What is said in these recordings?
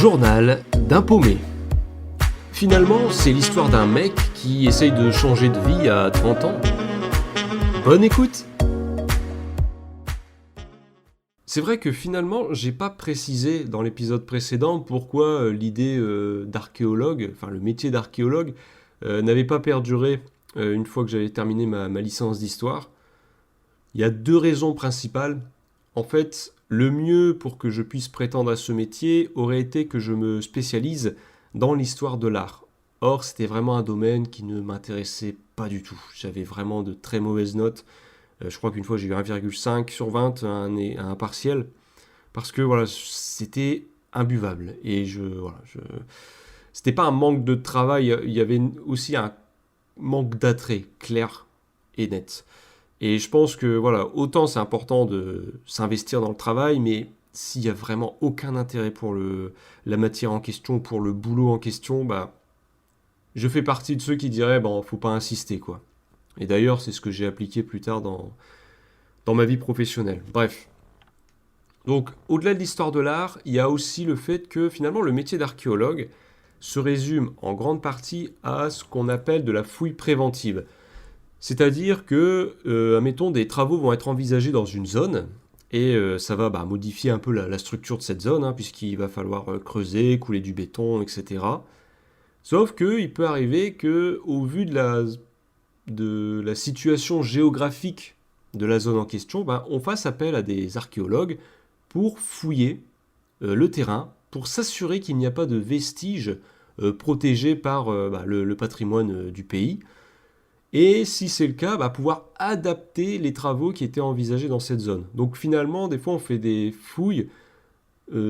Journal d'un paumé. Finalement, c'est l'histoire d'un mec qui essaye de changer de vie à 30 ans. Bonne écoute! C'est vrai que finalement, j'ai pas précisé dans l'épisode précédent pourquoi l'idée d'archéologue, enfin le métier d'archéologue, n'avait pas perduré une fois que j'avais terminé ma licence d'histoire. Il y a deux raisons principales. En fait, le mieux pour que je puisse prétendre à ce métier aurait été que je me spécialise dans l'histoire de l'art. Or, c'était vraiment un domaine qui ne m'intéressait pas du tout. J'avais vraiment de très mauvaises notes. Je crois qu'une fois, j'ai eu 1,5 sur 20 à un partiel. Parce que voilà, c'était imbuvable. Et c'était pas un manque de travail, il y avait aussi un manque d'attrait clair et net. Et je pense que voilà, autant c'est important de s'investir dans le travail, mais s'il y a vraiment aucun intérêt pour la matière en question, pour le boulot en question, bah, je fais partie de ceux qui diraient, bon, faut pas insister, quoi. Et d'ailleurs, c'est ce que j'ai appliqué plus tard dans ma vie professionnelle. Bref. Donc, au-delà de l'histoire de l'art, il y a aussi le fait que finalement, le métier d'archéologue se résume en grande partie à ce qu'on appelle de la fouille préventive. C'est-à-dire que, admettons, des travaux vont être envisagés dans une zone, et ça va modifier un peu la structure de cette zone, hein, puisqu'il va falloir creuser, couler du béton, etc. Sauf qu'il peut arriver qu'au vu de la situation géographique de la zone en question, on fasse appel à des archéologues pour fouiller le terrain, pour s'assurer qu'il n'y a pas de vestiges protégés par le patrimoine du pays. Et si c'est le cas, pouvoir adapter les travaux qui étaient envisagés dans cette zone. Donc finalement, des fois, on fait des fouilles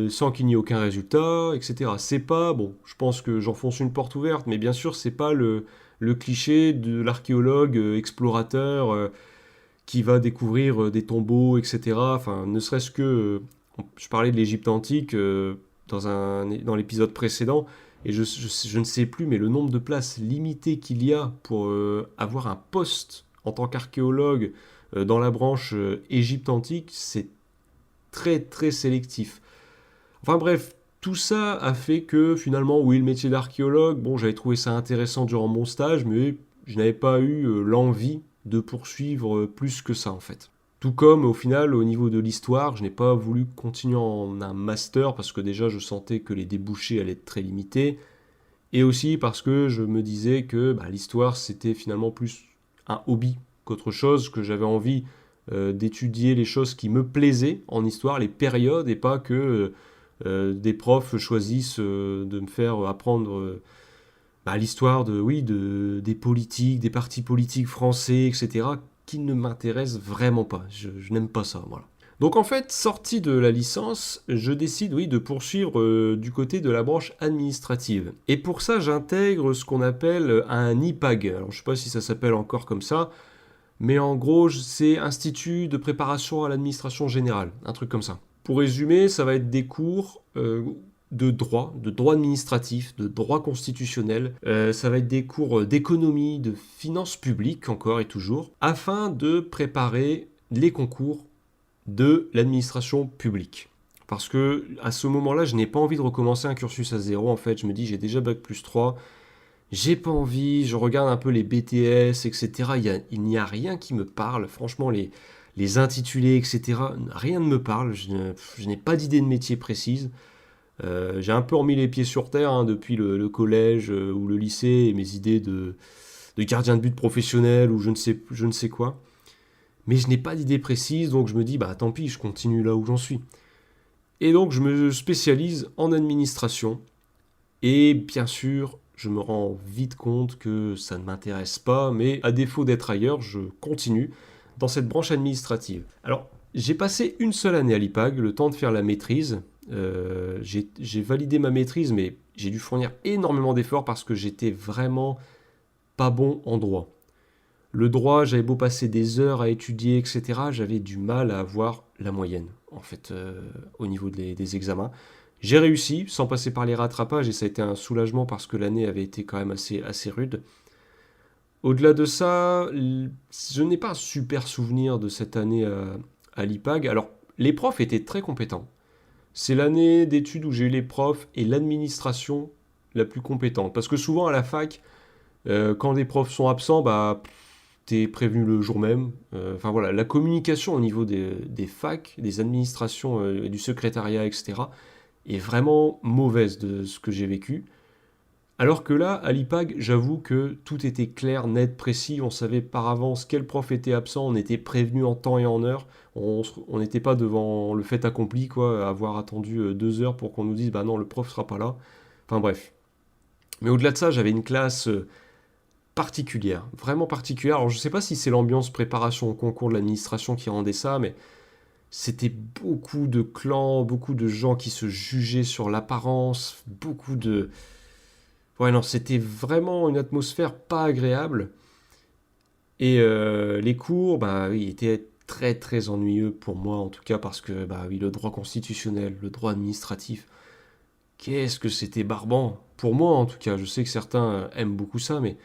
sans qu'il n'y ait aucun résultat, etc. C'est pas, bon, je pense que j'enfonce une porte ouverte, mais bien sûr, c'est pas le cliché de l'archéologue explorateur qui va découvrir des tombeaux, etc. Enfin, ne serait-ce que, je parlais de l'Égypte antique dans l'épisode précédent, et je ne sais plus, mais le nombre de places limitées qu'il y a pour avoir un poste en tant qu'archéologue dans la branche Égypte antique, c'est très très sélectif. Enfin bref, tout ça a fait que finalement, oui, le métier d'archéologue, bon, j'avais trouvé ça intéressant durant mon stage, mais je n'avais pas eu l'envie de poursuivre plus que ça en fait. Tout comme au final, au niveau de l'histoire, je n'ai pas voulu continuer en un master parce que déjà je sentais que les débouchés allaient être très limités. Et aussi parce que je me disais que l'histoire c'était finalement plus un hobby qu'autre chose, que j'avais envie d'étudier les choses qui me plaisaient en histoire, les périodes, et pas que des profs choisissent de me faire apprendre l'histoire des politiques, des partis politiques français, etc., qui ne m'intéressent vraiment pas. Je n'aime pas ça, voilà. Donc en fait, sorti de la licence, je décide de poursuivre du côté de la branche administrative. Et pour ça, j'intègre ce qu'on appelle un IPAG. Alors je ne sais pas si ça s'appelle encore comme ça, mais en gros, c'est Institut de préparation à l'administration générale, un truc comme ça. Pour résumer, ça va être des cours de droit administratif, de droit constitutionnel. Ça va être des cours d'économie, de finances publiques encore et toujours, afin de préparer les concours de l'administration publique. Parce que à ce moment-là, je n'ai pas envie de recommencer un cursus à zéro. En fait, je me dis, j'ai déjà bac+3, j'ai pas envie, je regarde un peu les BTS, etc. Il n'y a rien qui me parle. Franchement, les intitulés, etc., rien ne me parle. Je n'ai pas d'idée de métier précise. J'ai un peu remis les pieds sur terre depuis le collège ou le lycée et mes idées de gardien de but professionnel ou je ne sais quoi. Mais je n'ai pas d'idée précise, donc je me dis, tant pis, je continue là où j'en suis. Et donc je me spécialise en administration. Et bien sûr, je me rends vite compte que ça ne m'intéresse pas, mais à défaut d'être ailleurs, je continue dans cette branche administrative. Alors, j'ai passé une seule année à l'IPAG, le temps de faire la maîtrise. J'ai validé ma maîtrise, mais j'ai dû fournir énormément d'efforts parce que j'étais vraiment pas bon en droit. Le droit, j'avais beau passer des heures à étudier, etc., j'avais du mal à avoir la moyenne, en fait, au niveau des examens. J'ai réussi, sans passer par les rattrapages, et ça a été un soulagement parce que l'année avait été quand même assez rude. Au-delà de ça, je n'ai pas un super souvenir de cette année à l'IPAG. Alors, les profs étaient très compétents. C'est l'année d'études où j'ai eu les profs et l'administration la plus compétente. Parce que souvent à la fac, quand des profs sont absents, bah, t'es prévenu le jour même. Enfin voilà, la communication au niveau des facs, des administrations, du secrétariat, etc., est vraiment mauvaise de ce que j'ai vécu. Alors que là, à l'IPAG, j'avoue que tout était clair, net, précis. On savait par avance quel prof était absent. On était prévenu en temps et en heure. On n'était pas devant le fait accompli, quoi, avoir attendu 2 heures pour qu'on nous dise, bah non, le prof sera pas là. Enfin bref. Mais au-delà de ça, j'avais une classe particulière, vraiment particulière. Alors je sais pas si c'est l'ambiance préparation au concours de l'administration qui rendait ça, mais c'était beaucoup de clans, beaucoup de gens qui se jugeaient sur l'apparence, beaucoup de... Ouais, non, c'était vraiment une atmosphère pas agréable. Et les cours, bah oui, étaient très très ennuyeux pour moi en tout cas parce que bah oui, le droit constitutionnel, le droit administratif, qu'est-ce que c'était barbant. Pour moi en tout cas, je sais que certains aiment beaucoup ça, mais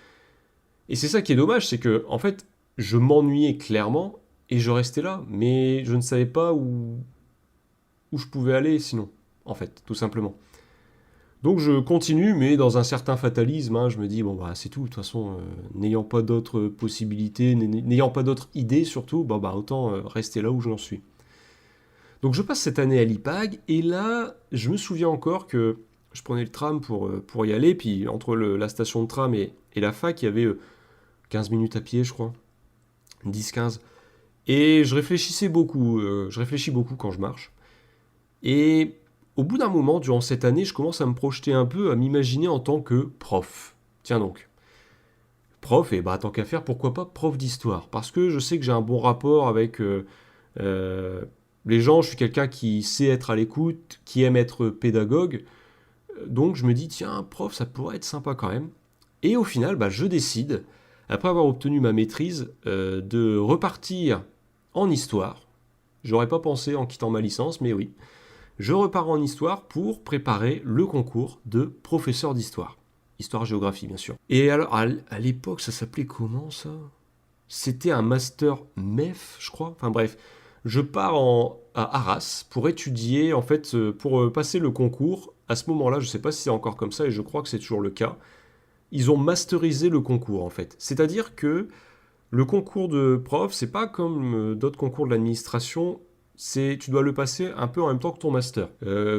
et c'est ça qui est dommage, c'est que en fait, je m'ennuyais clairement et je restais là, mais je ne savais pas où je pouvais aller sinon, en fait, tout simplement. Donc je continue, mais dans un certain fatalisme, hein, je me dis, bon bah c'est tout, de toute façon, n'ayant pas d'autres possibilités, n'ayant pas d'autres idées surtout, bah autant rester là où j'en suis. Donc je passe cette année à l'IPAG, et là, je me souviens encore que je prenais le tram pour y aller, puis entre la station de tram et la fac, il y avait 15 minutes à pied, je crois, 10-15. Et je réfléchis beaucoup quand je marche. Et au bout d'un moment, durant cette année, je commence à me projeter un peu, à m'imaginer en tant que prof. Tiens donc, prof, et bah tant qu'à faire, pourquoi pas prof d'histoire? Parce que je sais que j'ai un bon rapport avec euh, les gens, je suis quelqu'un qui sait être à l'écoute, qui aime être pédagogue, donc je me dis, tiens, prof, ça pourrait être sympa quand même. Et au final, bah, je décide, après avoir obtenu ma maîtrise, de repartir en histoire. J'aurais pas pensé en quittant ma licence, mais oui. Je repars en histoire pour préparer le concours de professeur d'histoire. Histoire-géographie, bien sûr. Et alors, à l'époque, ça s'appelait comment ça? C'était un master MEF, je crois. Enfin bref, je pars à Arras pour étudier, en fait, pour passer le concours. À ce moment-là, je ne sais pas si c'est encore comme ça, et je crois que c'est toujours le cas. Ils ont masterisé le concours, en fait. C'est-à-dire que le concours de prof, c'est pas comme d'autres concours de l'administration, tu dois le passer un peu en même temps que ton master.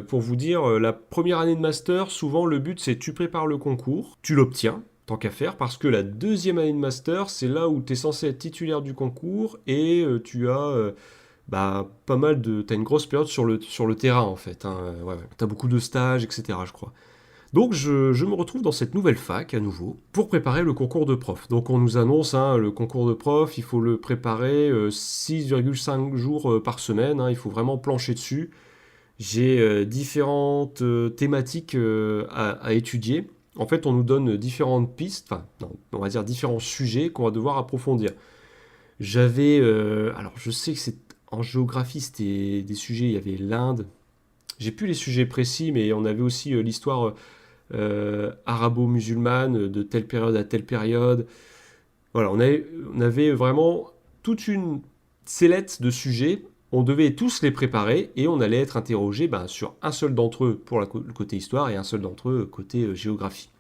Pour vous dire, la première année de master, souvent le but c'est tu prépares le concours, tu l'obtiens, tant qu'à faire, parce que la deuxième année de master, c'est là où tu es censé être titulaire du concours et tu as bah, pas mal de... Tu as une grosse période sur le terrain en fait, hein. Ouais, ouais. Tu as beaucoup de stages, etc. je crois. Donc je me retrouve dans cette nouvelle fac à nouveau pour préparer le concours de prof. Donc on nous annonce hein, le concours de prof, il faut le préparer 6,5 jours par semaine, hein, il faut vraiment plancher dessus. J'ai différentes thématiques à étudier. En fait, on nous donne différentes pistes, enfin, non, on va dire différents sujets qu'on va devoir approfondir. Alors je sais que en géographie, c'était des sujets, il y avait l'Inde. J'ai plus les sujets précis, mais on avait aussi l'histoire arabo-musulmane de telle période à telle période. Voilà, on avait vraiment toute une sellette de sujets. On devait tous les préparer et on allait être interrogé sur un seul d'entre eux pour le côté histoire et un seul d'entre eux côté géographie.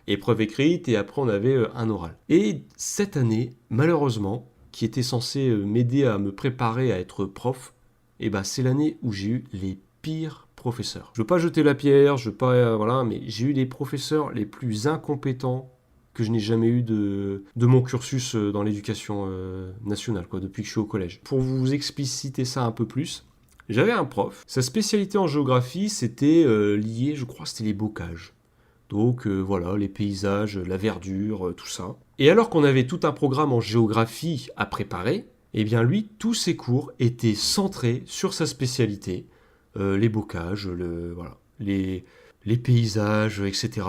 Épreuve écrite et après on avait un oral. Et cette année, malheureusement, qui était censée m'aider à me préparer à être prof, c'est l'année où j'ai eu les pires professeurs. Je veux pas jeter la pierre, je veux pas voilà, mais j'ai eu les professeurs les plus incompétents que je n'ai jamais eu de mon cursus dans l'éducation nationale, quoi, depuis que je suis au collège. Pour vous expliciter ça un peu plus, j'avais un prof. Sa spécialité en géographie, c'était lié, je crois, c'était les bocages. Donc voilà, les paysages, la verdure, tout ça. Et alors qu'on avait tout un programme en géographie à préparer, eh bien lui, tous ses cours étaient centrés sur sa spécialité, les bocages, voilà, les paysages, etc.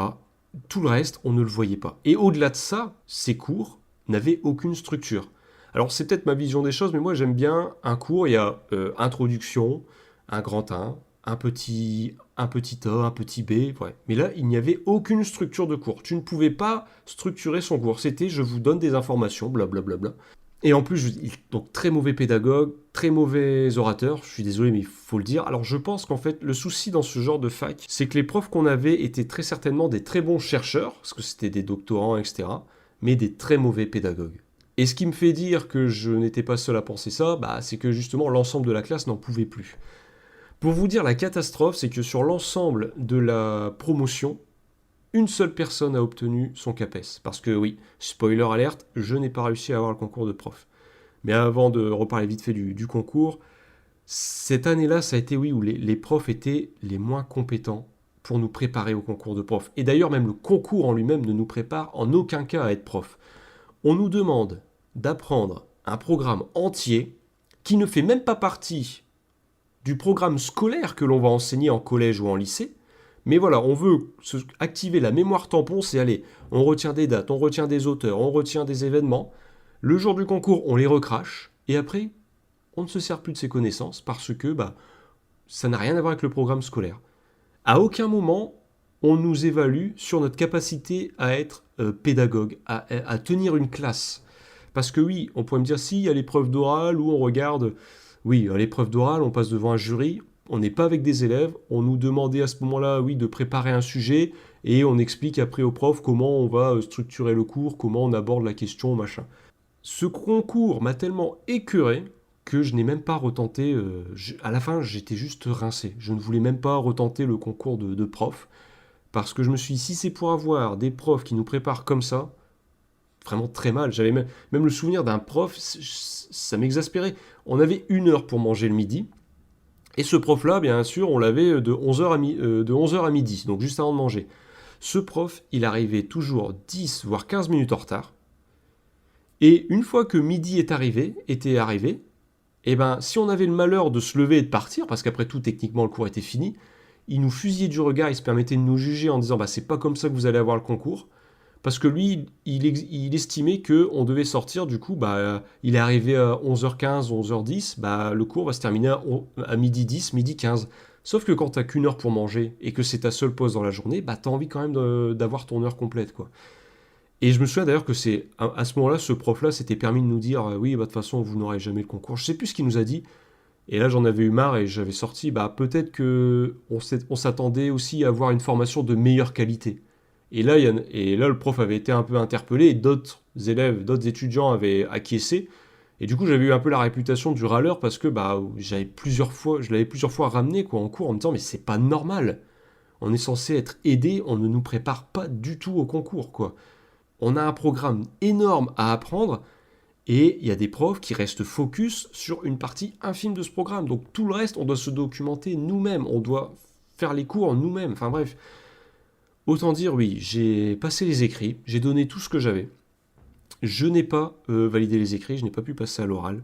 Tout le reste, on ne le voyait pas. Et au-delà de ça, ces cours n'avaient aucune structure. Alors c'est peut-être ma vision des choses, mais moi j'aime bien un cours, il y a introduction, un grand 1, un petit A, un petit B, ouais. Mais là, il n'y avait aucune structure de cours. Tu ne pouvais pas structurer son cours. C'était je vous donne des informations, blablabla. Et en plus, donc très mauvais pédagogue, très mauvais orateur, je suis désolé, mais il faut le dire. Alors je pense qu'en fait, le souci dans ce genre de fac, c'est que les profs qu'on avait étaient très certainement des très bons chercheurs, parce que c'était des doctorants, etc., mais des très mauvais pédagogues. Et ce qui me fait dire que je n'étais pas seul à penser ça, bah, c'est que justement l'ensemble de la classe n'en pouvait plus. Pour vous dire la catastrophe, c'est que sur l'ensemble de la promotion, une seule personne a obtenu son CAPES. Parce que oui, spoiler alerte, je n'ai pas réussi à avoir le concours de prof. Mais avant de reparler vite fait du concours, cette année-là, ça a été oui, où les profs étaient les moins compétents pour nous préparer au concours de prof. Et d'ailleurs, même le concours en lui-même ne nous prépare en aucun cas à être prof. On nous demande d'apprendre un programme entier qui ne fait même pas partie du programme scolaire que l'on va enseigner en collège ou en lycée. Mais voilà, on veut activer la mémoire tampon, c'est aller, on retient des dates, on retient des auteurs, on retient des événements. Le jour du concours, on les recrache, et après, on ne se sert plus de ces connaissances parce que bah, ça n'a rien à voir avec le programme scolaire. À aucun moment, on nous évalue sur notre capacité à être pédagogue, à tenir une classe. Parce que oui, on pourrait me dire si, il y a l'épreuve d'oral où on regarde, oui, à l'épreuve d'oral, on passe devant un jury, on n'est pas avec des élèves, on nous demandait à ce moment-là, oui, de préparer un sujet, et on explique après au prof comment on va structurer le cours, comment on aborde la question, machin. Ce concours m'a tellement écœuré que je n'ai même pas retenté. À la fin, j'étais juste rincé. Je ne voulais même pas retenter le concours de prof. Parce que je me suis dit, si c'est pour avoir des profs qui nous préparent comme ça, vraiment très mal. J'avais même le souvenir d'un prof, ça m'exaspérait. On avait 1 heure pour manger le midi. Et ce prof-là, bien sûr, on l'avait de 11h à midi, donc juste avant de manger. Ce prof, il arrivait toujours 10 voire 15 minutes en retard. Et une fois que midi était arrivé, eh ben, si on avait le malheur de se lever et de partir, parce qu'après tout, techniquement, le cours était fini, il nous fusillait du regard, il se permettait de nous juger en disant bah, c'est pas comme ça que vous allez avoir le concours. Parce que lui, il estimait qu'on devait sortir, du coup, bah, il est arrivé à 11h15, 11h10, bah, le cours va se terminer à midi 10, midi 15. Sauf que quand t'as qu'une heure pour manger et que c'est ta seule pause dans la journée, bah, t'as envie quand même d'avoir ton heure complète, quoi. Et je me souviens d'ailleurs que c'est à ce moment-là, ce prof-là s'était permis de nous dire oui, bah, de toute façon, vous n'aurez jamais le concours. Je sais plus ce qu'il nous a dit. Et là, j'en avais eu marre et j'avais sorti. Bah, peut-être que on s'attendait aussi à avoir une formation de meilleure qualité. Et là, le prof avait été un peu interpellé et d'autres élèves, d'autres étudiants avaient acquiescé. Et du coup, j'avais eu un peu la réputation du râleur parce que bah, je l'avais plusieurs fois ramené quoi, en cours en me disant mais c'est pas normal. On est censé être aidé, on ne nous prépare pas du tout au concours quoi. On a un programme énorme à apprendre et il y a des profs qui restent focus sur une partie infime de ce programme. Donc tout le reste, on doit se documenter nous-mêmes, on doit faire les cours nous-mêmes. Enfin bref, autant dire oui, j'ai passé les écrits, j'ai donné tout ce que j'avais. Je n'ai pas validé les écrits, je n'ai pas pu passer à l'oral.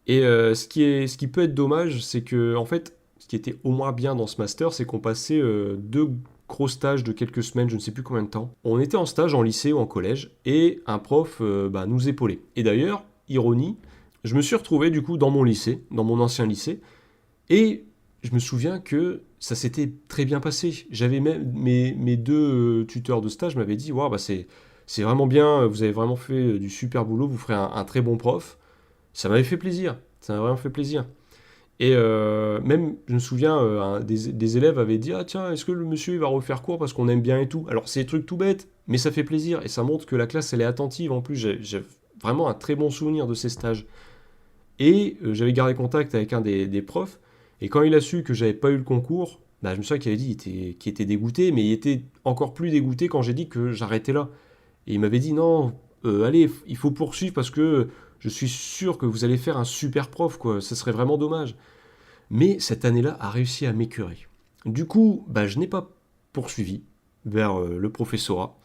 Et ce qui peut être dommage, c'est que en fait, ce qui était au moins bien dans ce master, c'est qu'on passait 2 gros stages de quelques semaines, je ne sais plus combien de temps. On était en stage en lycée ou en collège, et un prof bah, nous épaulait. Et d'ailleurs, ironie, je me suis retrouvé du coup dans mon lycée, dans mon ancien lycée, et je me souviens que ça s'était très bien passé. J'avais même mes 2 tuteurs de stage m'avaient dit, wow, bah c'est vraiment bien, vous avez vraiment fait du super boulot, vous ferez un très bon prof. Ça m'avait fait plaisir, ça m'a vraiment fait plaisir. Et même, je me souviens, des élèves avaient dit ah tiens, est-ce que le monsieur il va refaire cours parce qu'on aime bien et tout. Alors c'est des trucs tout bêtes, mais ça fait plaisir et ça montre que la classe elle est attentive. En plus, j'ai vraiment un très bon souvenir de ces stages. Et j'avais gardé contact avec un des profs. Et quand il a su que j'avais pas eu le concours, bah, je me souviens qu'il avait dit qu'il était dégoûté, mais il était encore plus dégoûté quand j'ai dit que j'arrêtais là. Et il m'avait dit non, allez, il faut poursuivre parce que je suis sûr que vous allez faire un super prof, quoi. Ça serait vraiment dommage. Mais cette année-là a réussi à m'écœurer. Du coup, bah, je n'ai pas poursuivi vers le professorat.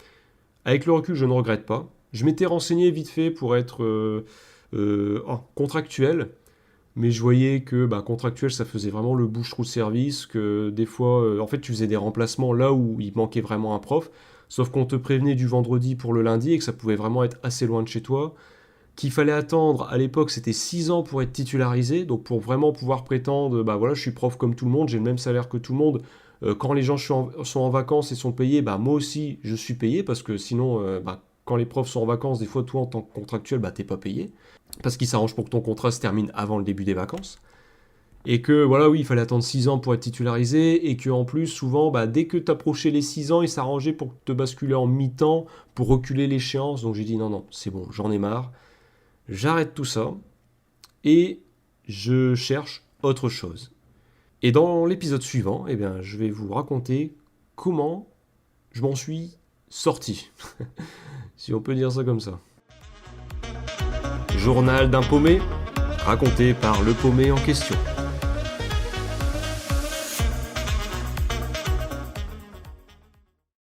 Avec le recul, je ne regrette pas. Je m'étais renseigné vite fait pour être contractuel, mais je voyais que bah, contractuel, ça faisait vraiment le bouche-trou service, que des fois, en fait, tu faisais des remplacements là où il manquait vraiment un prof, sauf qu'on te prévenait du vendredi pour le lundi et que ça pouvait vraiment être assez loin de chez toi, qu'il fallait attendre, à l'époque, c'était 6 ans pour être titularisé, donc pour vraiment pouvoir prétendre, bah voilà, je suis prof comme tout le monde, j'ai le même salaire que tout le monde, quand les gens sont en vacances et sont payés, bah moi aussi, je suis payé, parce que sinon, bah, quand les profs sont en vacances, des fois, toi, en tant que contractuel, bah, t'es pas payé, parce qu'ils s'arrangent pour que ton contrat se termine avant le début des vacances. Et que, voilà, oui, il fallait attendre 6 ans pour être titularisé, et que en plus, souvent, bah, dès que t'approchais les 6 ans, ils s'arrangeaient pour te basculer en mi-temps, pour reculer l'échéance. Donc j'ai dit, non, non, c'est bon, j'en ai marre, j'arrête tout ça, et je cherche autre chose. Et dans l'épisode suivant, eh bien, je vais vous raconter comment je m'en suis sorti, si on peut dire ça comme ça. Journal d'un paumé, raconté par le paumé en question.